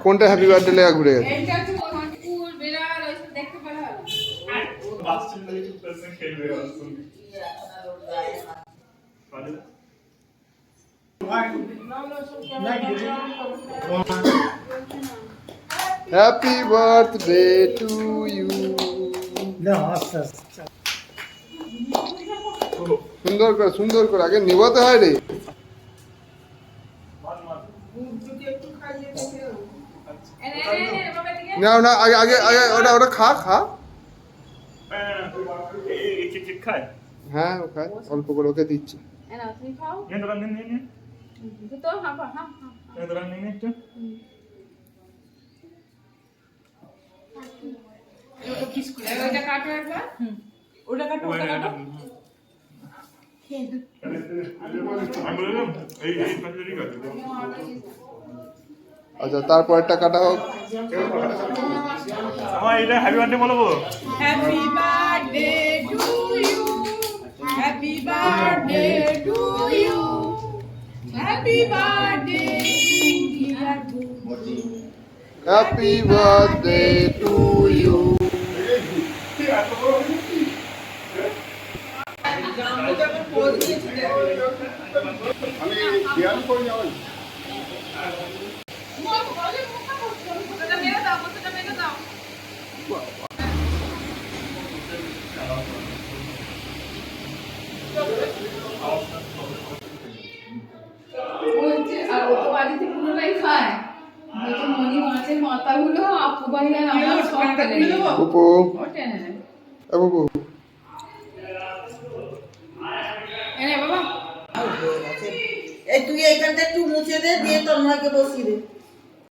কোনটা happy birthday লেখা ঘুরে গেছে? Happy birthday to you. সুন্দর করে সুন্দর করে আগে নিবাতে হয় রে। না না আগে আগে আগে ওটা ওটা খা খা। হ্যাঁ ও খায় অল্প করে ওকে দিচ্ছি। আচ্ছা তারপরটা কাটা হোক। আমার এটা হ্যাপি বার্থডে বলবো। Happy birthday to you, happy birthday to you, happy birthday dear Bubu, happy birthday to you. আমি ধ্যান করে যাই। তুই এইখানটা একটু মুছে দে, দিয়ে তোর মাকে বসিয়ে দে।